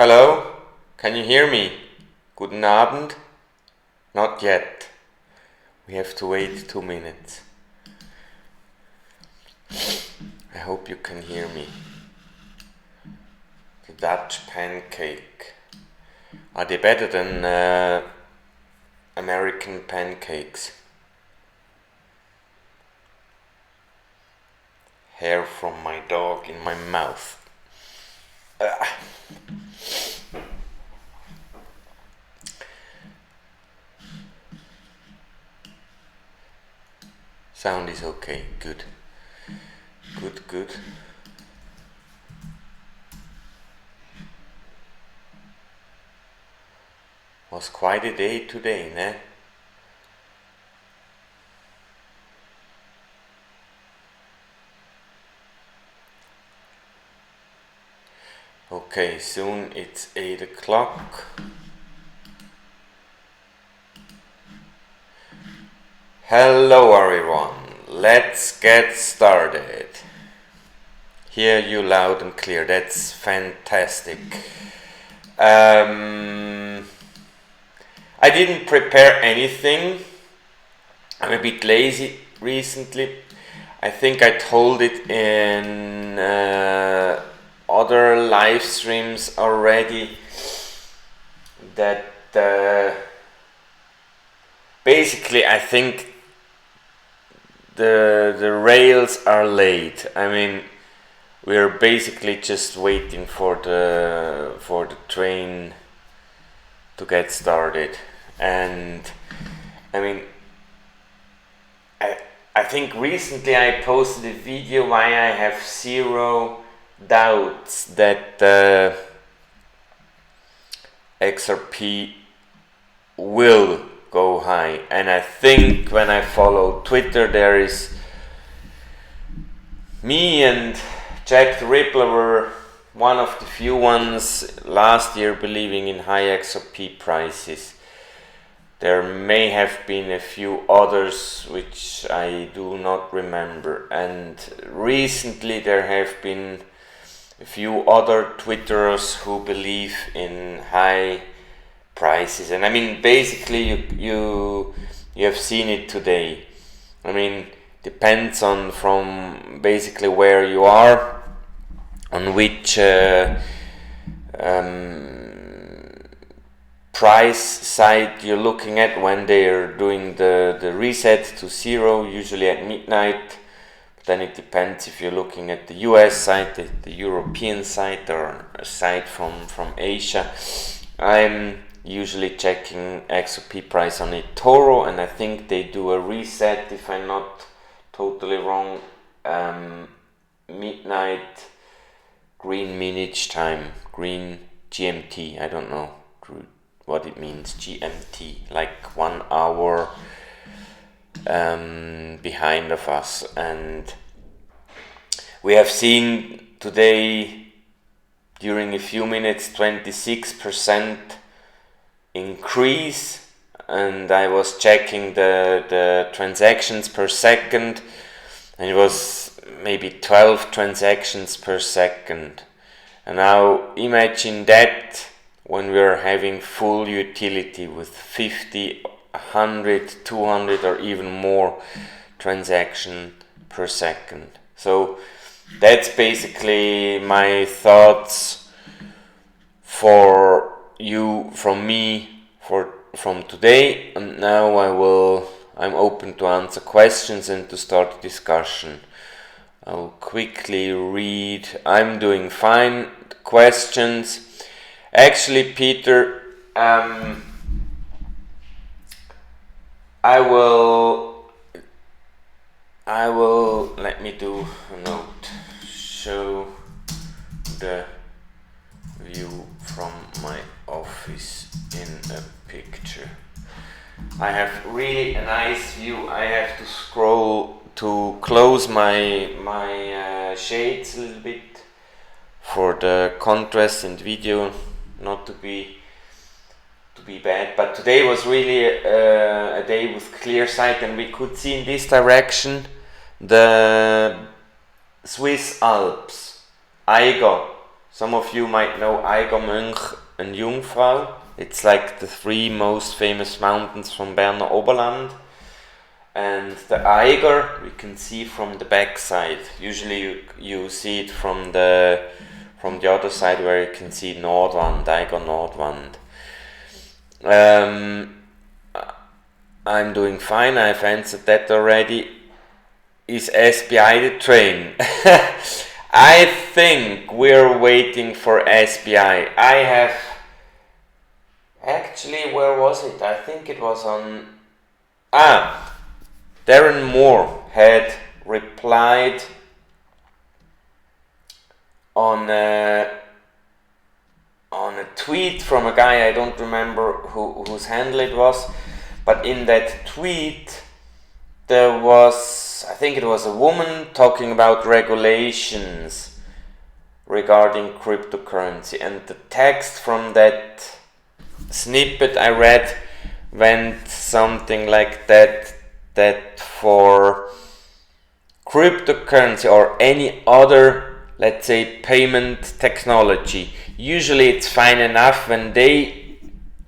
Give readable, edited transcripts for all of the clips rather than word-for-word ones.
Hello? Can you hear me? Guten Abend? Not yet. We have to wait 2 minutes. I hope you can hear me. The Dutch pancake. Are they better than American pancakes? Hair from my dog in my mouth. Sound is okay, good. Good. Was quite a day today, ne? Okay, soon it's 8 o'clock. Hello everyone, let's get started. Hear you loud and clear, that's fantastic. I didn't prepare anything. I'm a bit lazy recently. I think I told it in other live streams already that basically I think the rails are late. I mean, we're basically just waiting for the train to get started, and I mean, I think recently I posted a video why I have zero doubts that XRP will go high, and I think when I follow Twitter, there is me and Jack the Rippler were one of the few ones last year believing in high XRP prices. There may have been a few others which I do not remember, and recently there have been a few other Twitterers who believe in high prices, and I mean basically you have seen it today. I mean, depends on from basically where you are, on which price side you're looking at when they're doing the reset to zero, usually at midnight. But then it depends if you're looking at the US side, the European side, or a side from Asia. I'm usually checking XRP price on eToro, and I think they do a reset, if I'm not totally wrong, midnight Greenwich time, green GMT, I don't know what it means, GMT, like 1 hour behind of us. And we have seen today during a few minutes 26% increase, and I was checking the transactions per second, and it was maybe 12 transactions per second. And now imagine that when we are having full utility with 50, 100, 200 or even more transaction per second. So that's basically my thoughts for you, from me, from today. And now I'm open to answer questions and to start a discussion. I'll quickly read. I'm doing fine. Questions. Actually, Peter, I will, let me do a note. Show the view from my office in a picture. I have really a nice view. I have to scroll to close my shades a little bit for the contrast in the video not to be bad. But today was really a day with clear sight, and we could see in this direction the Swiss Alps, Eiger. Some of you might know Eiger, Mönch and Jungfrau. It's like the 3 most famous mountains from Berner Oberland. And the Eiger we can see from the back side. Usually you see it from the other side, where you can see Nordwand, Eiger Nordwand. I'm doing fine, I've answered that already. Is SBI the train? I think we're waiting for SBI. I have... Actually, where was it? I think it was on... Darren Moore had replied on a tweet from a guy, I don't remember whose handle it was, but in that tweet there was, I think it was a woman talking about regulations regarding cryptocurrency, and the text from that snippet I read went something like that for cryptocurrency or any other, let's say, payment technology, usually it's fine enough when they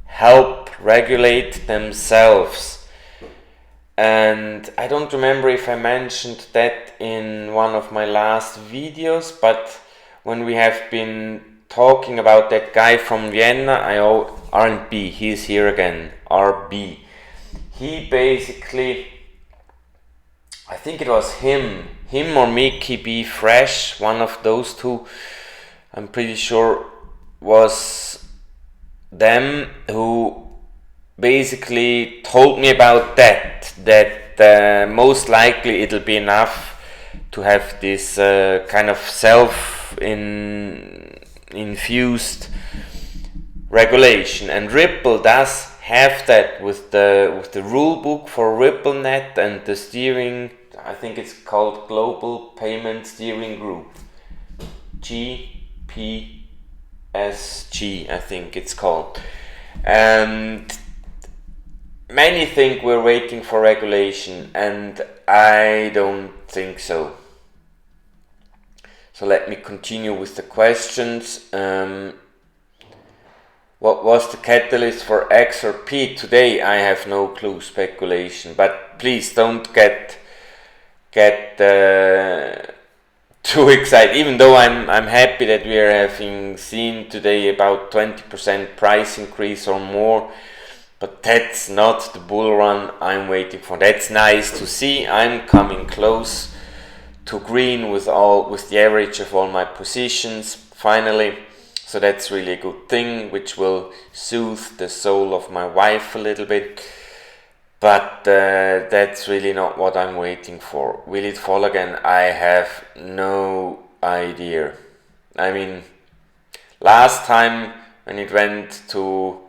help regulate themselves. And I don't remember if I mentioned that in one of my last videos, but when we have been talking about that guy from Vienna, RB, he's here again, RB. He basically, I think it was him or Mickey B. Fresh, one of those two, I'm pretty sure was them who basically told me about that most likely it'll be enough to have this kind of self-infused regulation, and Ripple does have that with the rulebook for RippleNet and the steering, I think it's called Global Payment Steering Group, GPSG, I think it's called. And many think we're waiting for regulation, and I don't think so. So let me continue with the questions. What was the catalyst for XRP today? I have no clue, speculation. But please don't get too excited. Even though I'm happy that we are having seen today about 20% price increase or more, but that's not the bull run I'm waiting for. That's nice to see. I'm coming close to green with the average of all my positions finally. So that's really a good thing, which will soothe the soul of my wife a little bit. But that's really not what I'm waiting for. Will it fall again? I have no idea. I mean, last time when it went to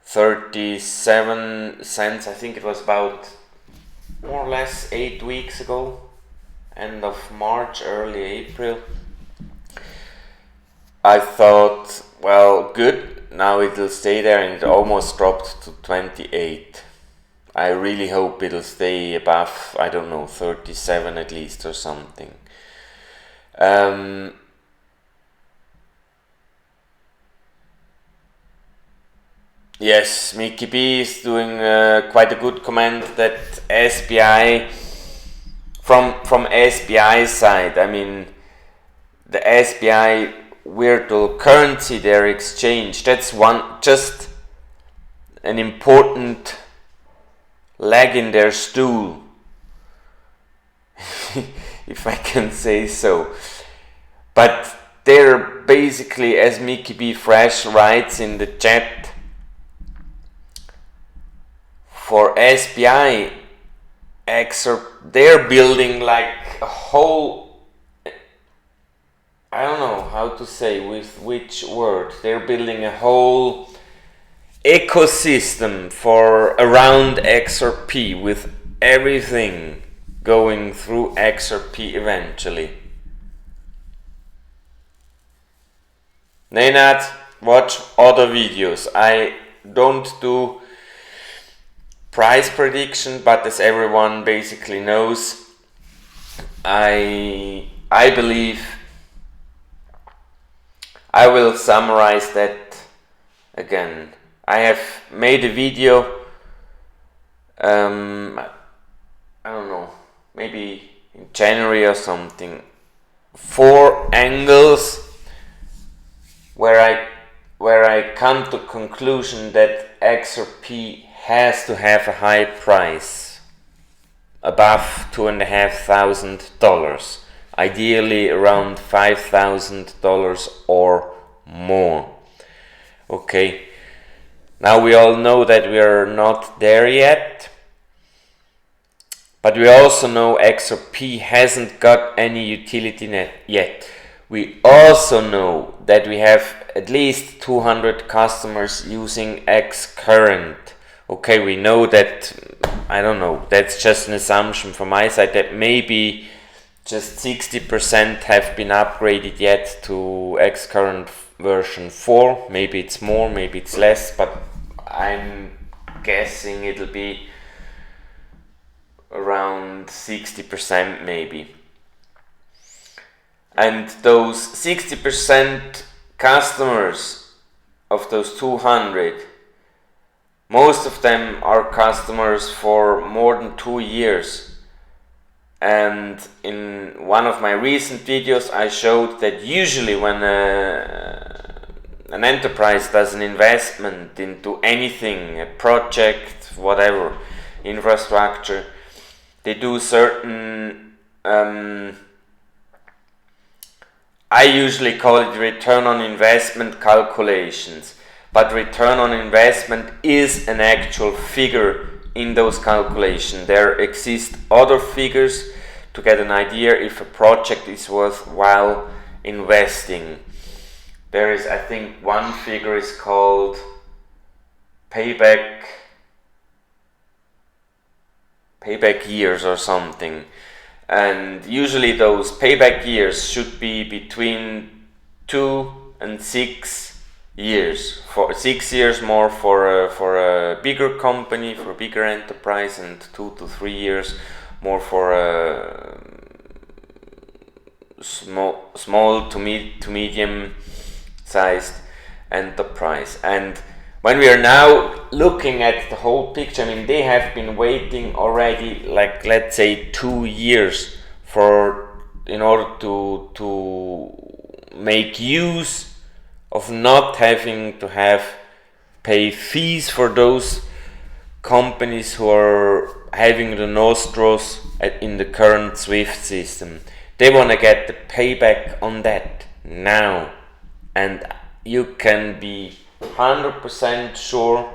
37 cents, I think it was about more or less 8 weeks ago, end of March, early April. I thought, well, good, now it'll stay there, and it almost dropped to 28. I really hope it'll stay above, I don't know, 37 at least or something. Yes, Mickey B is doing quite a good comment that SBI, from SBI side, I mean, the SBI virtual currency, their exchange, that's just an important leg in their stool, if I can say so. But they're basically, as Mickey B. Fresh writes in the chat, for SBI, they're building like a whole, I don't know how to say with which word, they're building a whole ecosystem around XRP, with everything going through XRP eventually. Nenad, watch other videos. I don't do price prediction, but as everyone basically knows, I believe I will summarize that again. I have made a video, I don't know, maybe in January or something, 4 angles where I come to conclusion that XRP has to have a high price, above $2,500, ideally around $5,000 or more. Okay, now we all know that we are not there yet, but we also know XRP hasn't got any utility net yet. We also know that we have at least 200 customers using XCurrent. Okay, we know that, I don't know, that's just an assumption from my side, that maybe just 60% have been upgraded yet to XCurrent version 4. Maybe it's more, maybe it's less, but I'm guessing it'll be around 60% maybe. And those 60% customers of those 200, most of them are customers for more than 2 years. And in one of my recent videos I showed that usually when an enterprise does an investment into anything, a project, whatever, infrastructure, they do certain, I usually call it return on investment calculations, but return on investment is an actual figure in those calculations. There exist other figures to get an idea if a project is worthwhile investing. There is, I think, one figure is called payback years or something, and usually those payback years should be between 2 and 6 years. For 6 years more for a bigger company, for a bigger enterprise, and 2 to 3 years more for a small to medium sized enterprise. And when we are now looking at the whole picture, I mean, they have been waiting already, like, let's say 2 years in order to make use of not having to pay fees for those companies who are having the nostros in the current SWIFT system. They want to get the payback on that now, and you can be 100% sure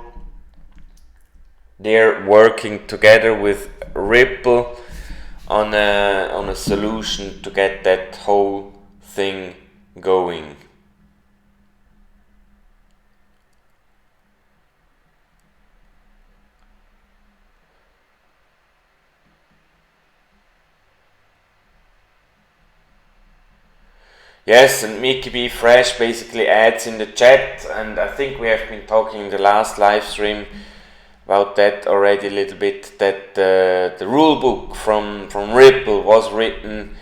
they're working together with Ripple on a solution to get that whole thing going. Yes, and Mickey B. Fresh basically adds in the chat, and I think we have been talking in the last live stream about that already a little bit, that the rulebook from Ripple was written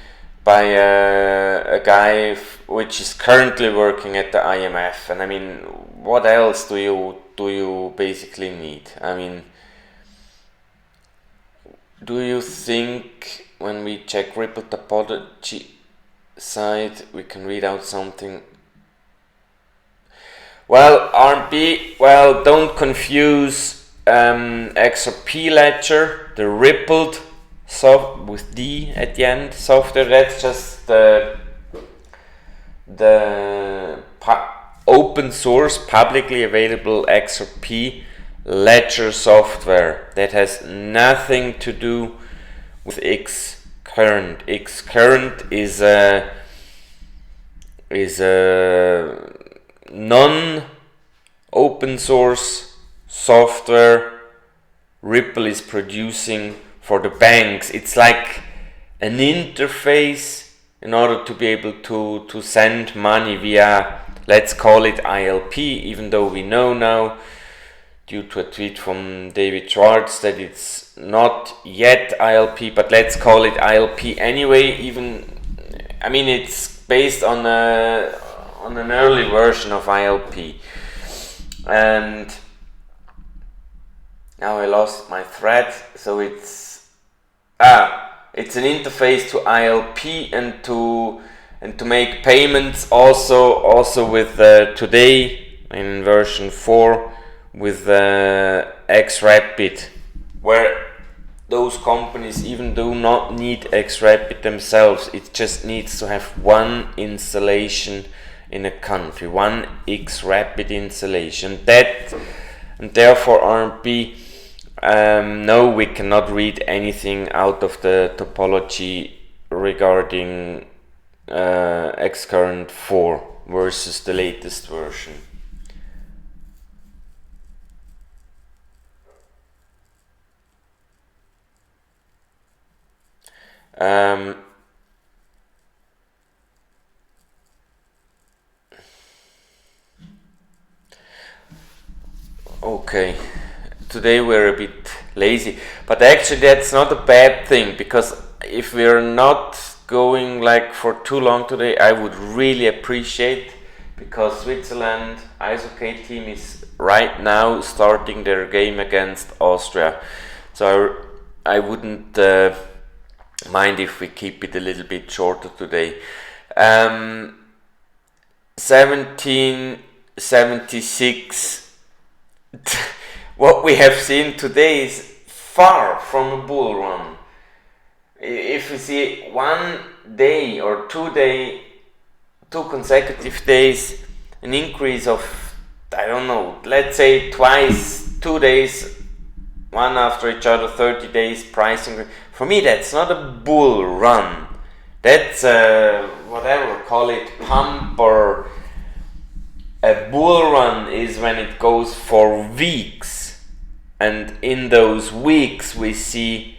by a guy which is currently working at the IMF. And I mean, what else do you basically need? I mean, do you think when we check Ripple topology side we can read out something? Well, RMP, well, don't confuse XRP ledger, the rippled with D at the end software. That's just the open source, publicly available XRP ledger software. That has nothing to do with XCurrent. XCurrent is a non-open source software Ripple is producing for the banks. It's like an interface in order to be able to send money via, let's call it ILP, even though we know now, due to a tweet from David Schwartz, that it's not yet ILP, but let's call it ILP anyway. Even, I mean, it's based on on an early version of ILP, and now I lost my thread. So it's an interface to ILP and to make payments also with today in version 4 with XRP, where those companies even do not need XRP themselves. It just needs to have one installation in a country, one XRP installation. That, and therefore RMB, no, we cannot read anything out of the topology regarding Xcurrent 4 versus the latest version. Okay, today we're a bit lazy, but actually that's not a bad thing, because if we're not going like for too long today, I would really appreciate, because Switzerland ice hockey team is right now starting their game against Austria, so I wouldn't mind if we keep it a little bit shorter today. 1776. What we have seen today is far from a bull run. If we see one day or 2 consecutive days, an increase of, I don't know, let's say twice, 2 days, one after each other, 30 days pricing, for me that's not a bull run. That's whatever, call it pump, or a bull run is when it goes for weeks, and in those weeks we see,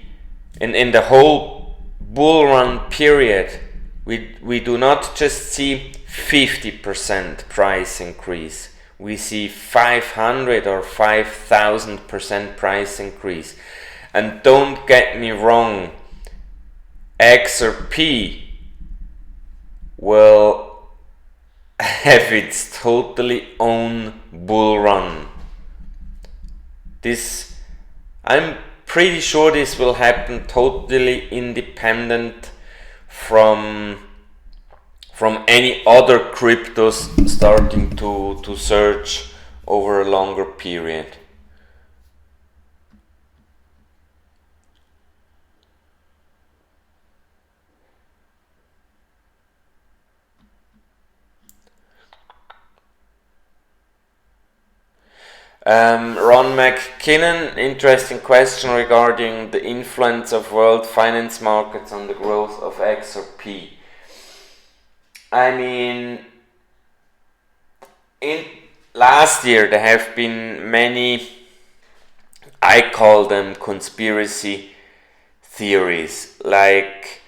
in the whole bull run period, we do not just see 50% price increase, we see 500 or 5,000% price increase. And don't get me wrong, XRP will have its totally own bull run. I'm pretty sure this will happen totally independent from any other cryptos starting to surge over a longer period. Ron McKinnon, interesting question regarding the influence of world finance markets on the growth of XRP. I mean, in last year there have been many, I call them conspiracy theories, like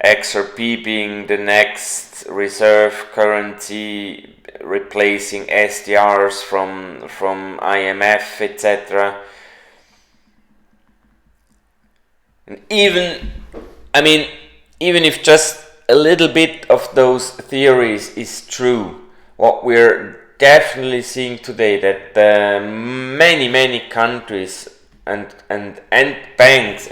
XRP being the next reserve currency, replacing SDRs from IMF, etc. And even if just a little bit of those theories is true, what we're definitely seeing today, that many countries and banks,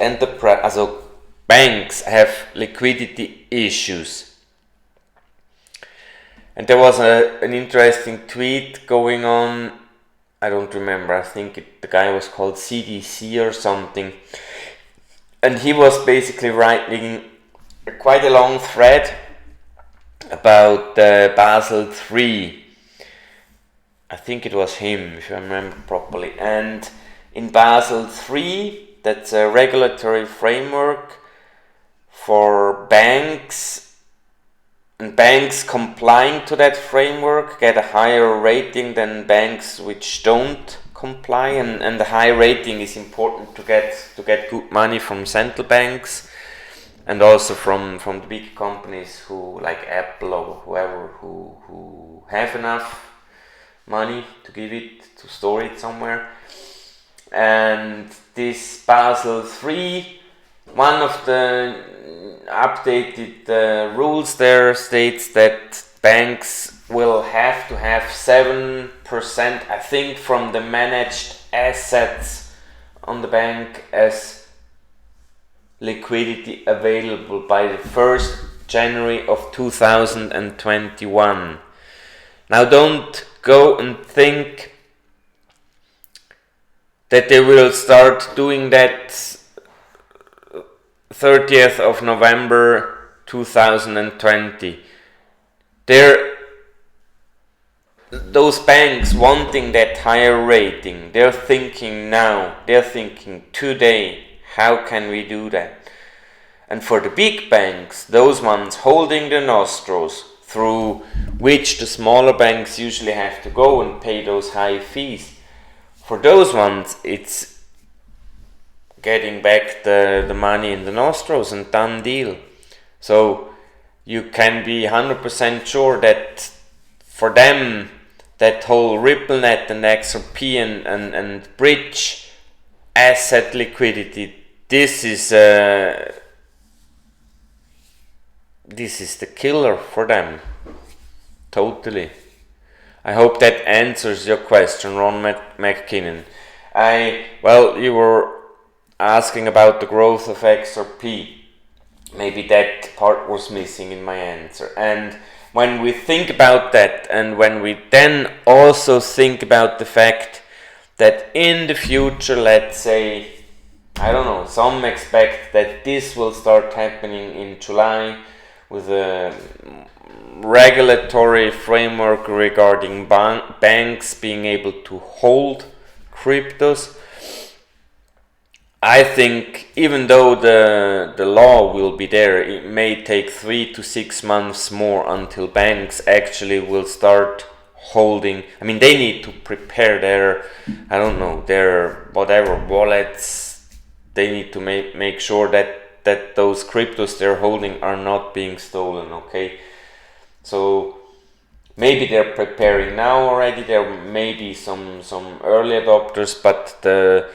banks have liquidity issues. And there was an interesting tweet going on, I don't remember, I think the guy was called CDC or something, and he was basically writing quite a long thread about Basel III. I think it was him, if I remember properly. And in Basel III, that's a regulatory framework for banks, and banks complying to that framework get a higher rating than banks which don't comply, and the high rating is important to get good money from central banks, and also from the big companies who, like Apple or whoever, who have enough money to give it, to store it somewhere. And this Basel III, one of the updated rules there states that banks will have to have 7%, I think, from the managed assets on the bank as liquidity available by the 1st January of 2021. Now don't go and think that they will start doing that 30th of November 2020. Those banks wanting that higher rating, they're thinking now, they're thinking today, how can we do that? And for the big banks, those ones holding the nostros, through which the smaller banks usually have to go and pay those high fees, for those ones it's getting back the money in the nostros and done deal. So you can be 100% sure that for them, that whole RippleNet and XRP and bridge asset liquidity, this is the killer for them. Totally. I hope that answers your question, Ron McKinnon. You were asking about the growth of XRP. Maybe that part was missing in my answer. And when we think about that, and when we then also think about the fact that in the future, let's say, I don't know, some expect that this will start happening in July with a regulatory framework regarding banks being able to hold cryptos. I think even though the law will be there, it may take 3 to 6 months more until banks actually will start holding. I mean, they need to prepare their whatever wallets. They need to make sure that those cryptos they're holding are not being stolen, okay? So maybe they're preparing now already. There may be some early adopters, but the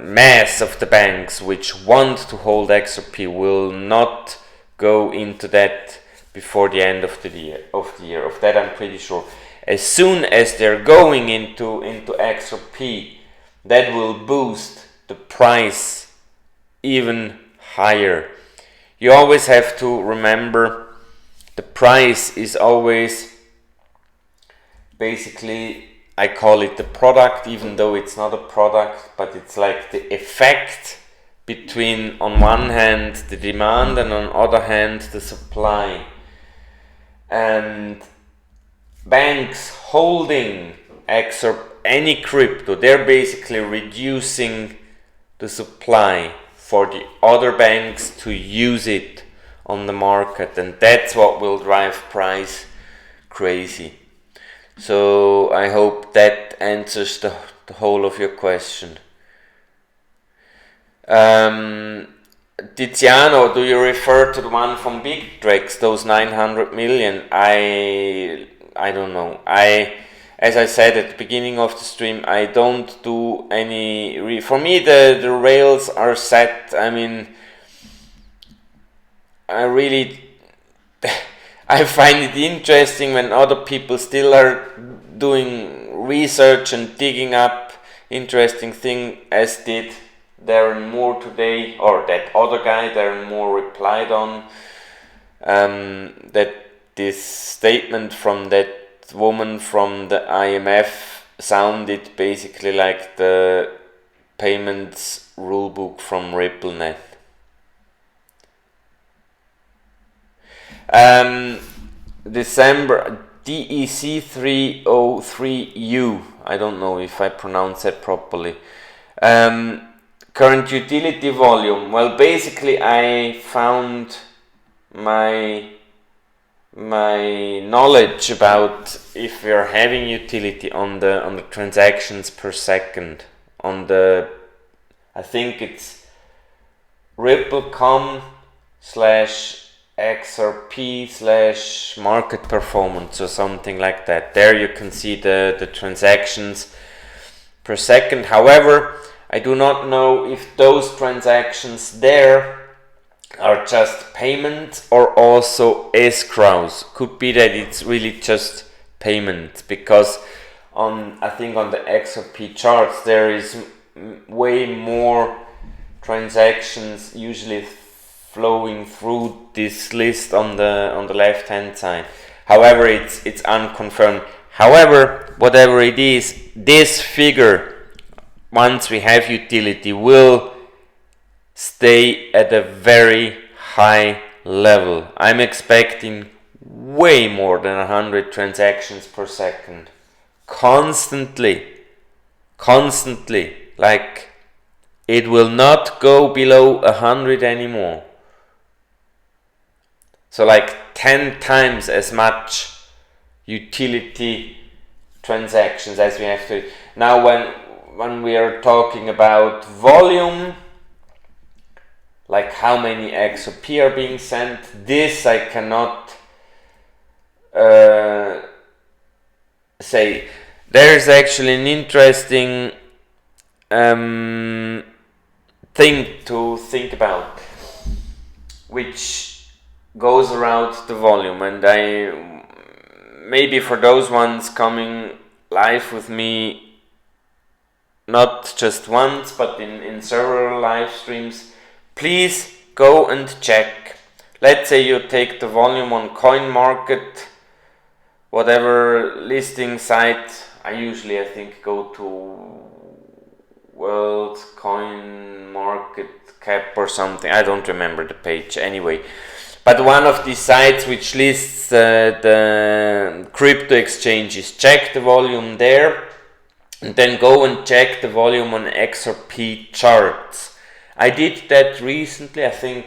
mass of the banks which want to hold XRP will not go into that before the end of the year. Of that I'm pretty sure. As soon as they're going into XRP, that will boost the price even higher. You always have to remember the price is always basically, I call it the product, even though it's not a product, but it's like the effect between, on one hand, the demand and on the other hand, the supply. And banks holding any crypto, they're basically reducing the supply for the other banks to use it on the market, and that's what will drive price crazy. So I hope that answers the whole of your question. Tiziano, do you refer to the one from BigTrex, those 900 million? I don't know. As I said at the beginning of the stream, I don't do any... For me, the rails are set. I mean, I really... I find it interesting when other people still are doing research and digging up interesting thing, as did Darren Moore today, or that other guy Darren Moore replied on, that this statement from that woman from the IMF sounded basically like the payments rulebook from RippleNet. December DEC303U, I don't know if I pronounce that properly. Current utility volume. Well, basically I found my knowledge about if we are having utility on the transactions per second, on the, I think it's Ripple.com/XRP/market performance or something like that. There you can see the transactions per second. However, I do not know if those transactions there are just payments or also escrows. Could be that it's really just payment, because I think on the XRP charts there is way more transactions usually flowing through this list on the left hand side. However, it's unconfirmed. However, whatever it is, this figure, once we have utility, will stay at a very high level. I'm expecting way more than 100 transactions per second. Constantly. Like, it will not go below 100 anymore. So like 10 times as much utility transactions as we have to. Now when we are talking about volume, like how many XRP are being sent, this I cannot say. There is actually an interesting thing to think about, which goes around the volume, and I maybe for those ones coming live with me, not just once but in several live streams, please go and check. Let's say you take the volume on CoinMarket, whatever listing site. I think go to World Coin Market Cap or something. I don't remember the page anyway. But one of these sites which lists the crypto exchanges, check the volume there, and then go and check the volume on XRP charts. I did that recently, I think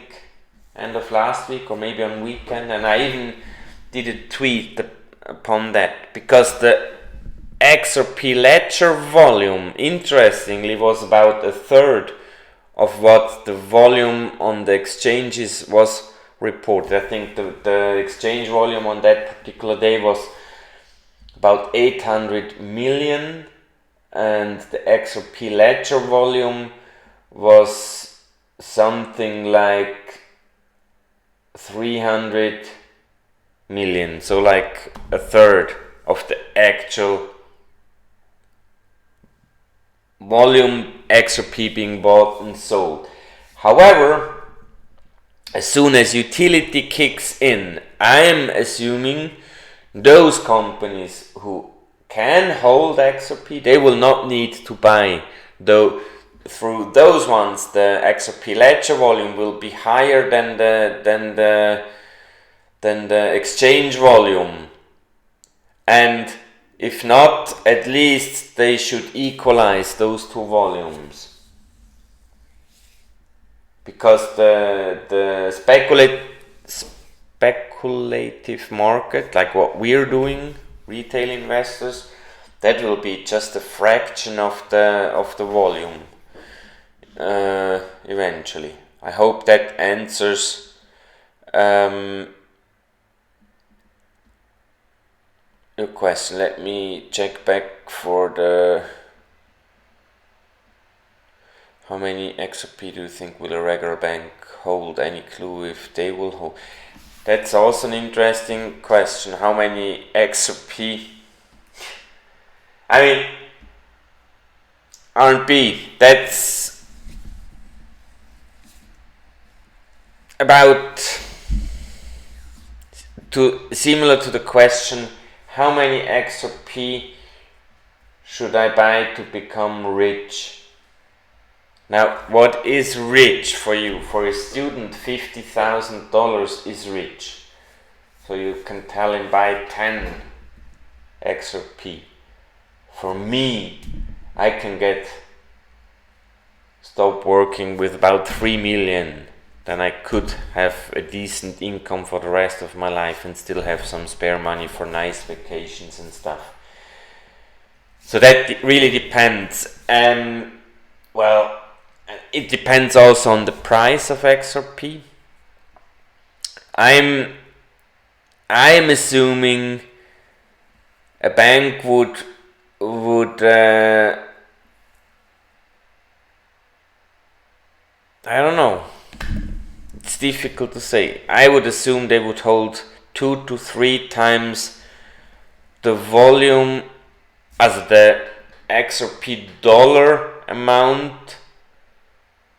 end of last week or maybe on weekend, and I even did a tweet upon that, because the XRP ledger volume, interestingly, was about a third of what the volume on the exchanges was reported. I think the exchange volume on that particular day was about 800 million, and the XRP ledger volume was something like 300 million, so like a third of the actual volume XRP being bought and sold. However, as soon as utility kicks in, I'm assuming those companies who can hold XRP, they will not need to buy. Though through those ones, the XRP ledger volume will be higher than the exchange volume, and if not, at least they should equalize those two volumes. Because the speculative market, like what we're doing, retail investors, that will be just a fraction of the volume eventually. I hope that answers your question. Let me check back for the how many XRP do you think will a regular bank hold? Any clue if they will hold? That's also an interesting question. How many XRP? I mean, RP, that's about similar to the question, how many XRP should I buy to become rich? Now, what is rich for you? For a student, $50,000 is rich. So you can tell him buy 10 XRP. For me, I can stop working with about 3 million. Then I could have a decent income for the rest of my life and still have some spare money for nice vacations and stuff. So that really depends. Well, it depends also on the price of XRP. I'm assuming a bank would I don't know. it's difficult to say. I would assume they would hold 2 to 3 times the volume as the XRP dollar amount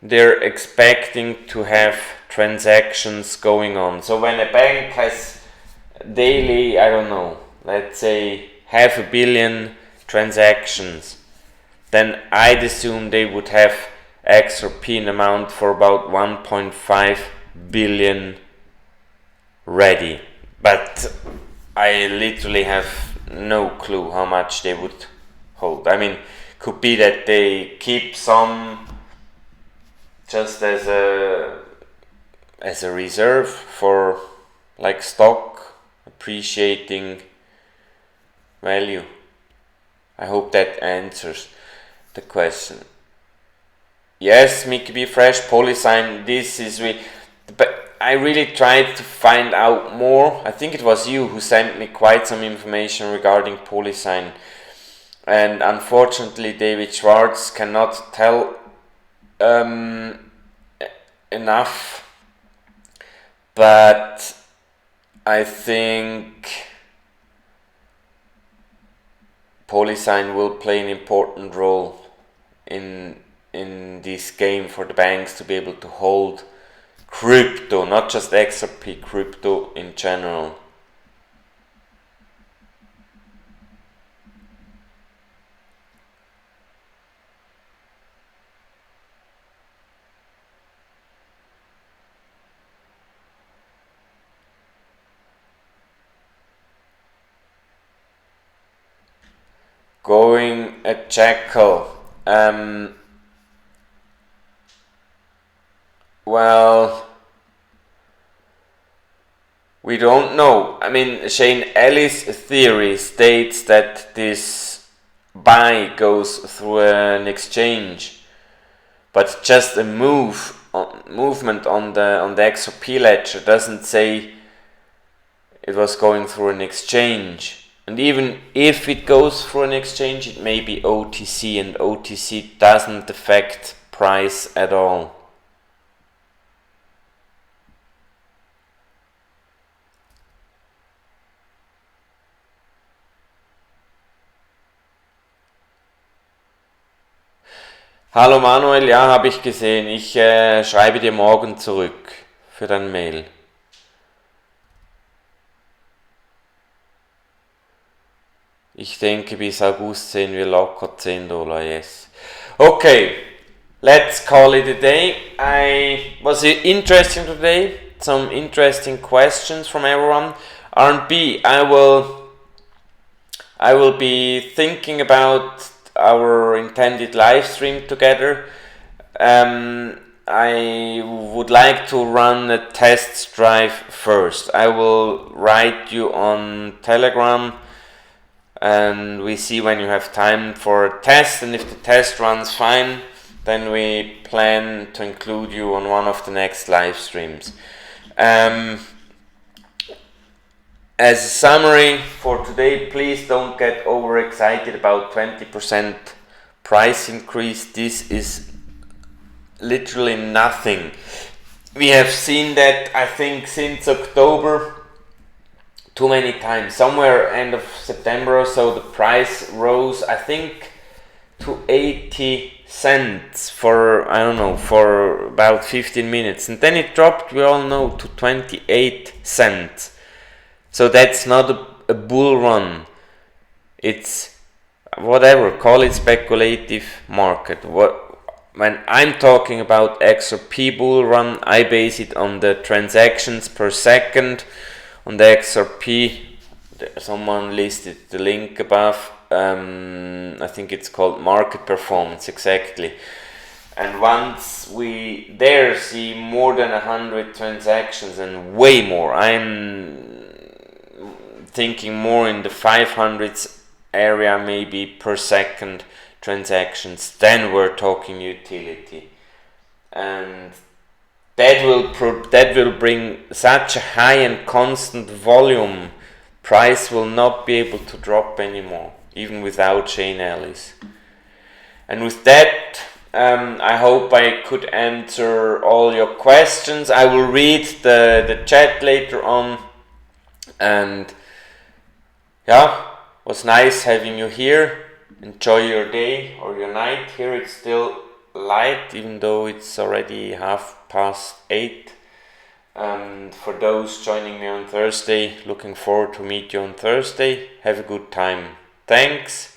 they're expecting to have transactions going on. So when a bank has daily, I don't know, let's say 500 million transactions, then I'd assume they would have XRP amount for about 1.5 billion ready. But I literally have no clue how much they would hold. I mean, could be that they keep some just as a reserve for like stock appreciating value. I hope that answers the question. Yes, Mickey B Fresh, Pollysign, this is but I really tried to find out more. I think it was you who sent me quite some information regarding Pollysign, and unfortunately David Schwartz cannot tell enough, but I think Pollysign will play an important role in this game for the banks to be able to hold crypto, not just XRP, crypto in general. Going a jackal. Well, we don't know. I mean, Shane Ellis' theory states that this buy goes through an exchange, but just a movement on the XRP ledger doesn't say it was going through an exchange. And even if it goes through an exchange, it may be OTC, and OTC doesn't affect price at all. Hallo Manuel, ja, habe ich gesehen. Ich schreibe dir morgen zurück für dein Mail. Ich denke, bis August sehen wir locker $10, yes. Okay, let's call it a day. Was it interesting today? Some interesting questions from everyone. R&B, I will be thinking about our intended live stream together. I would like to run a test drive first. I will write you on Telegram, and we see when you have time for a test, and if the test runs fine, then we plan to include you on one of the next live streams. As a summary for today, please don't get overexcited about 20% price increase. This is literally nothing. We have seen that, I think, since October too many times. Somewhere end of September or so, the price rose, I think, to 80 cents for, I don't know, for about 15 minutes. And then it dropped, we all know, to 28 cents. So that's not a bull run. It's whatever, call it speculative market. When I'm talking about XRP bull run, I base it on the transactions per second. On the XRP, someone listed the link above. I think it's called market performance, exactly. And once we there see more than 100 transactions and way more, I'm thinking more in the 500s area maybe per second transactions, then we're talking utility, and that will bring such a high and constant volume, price will not be able to drop anymore, even without Shane Ellis. And with that, I hope I could answer all your questions. I will read the chat later on. And yeah, was nice having you here. Enjoy your day or your night. Here it's still light, even though it's already 8:30. And for those joining me on Thursday, looking forward to meet you on Thursday. Have a good time. Thanks.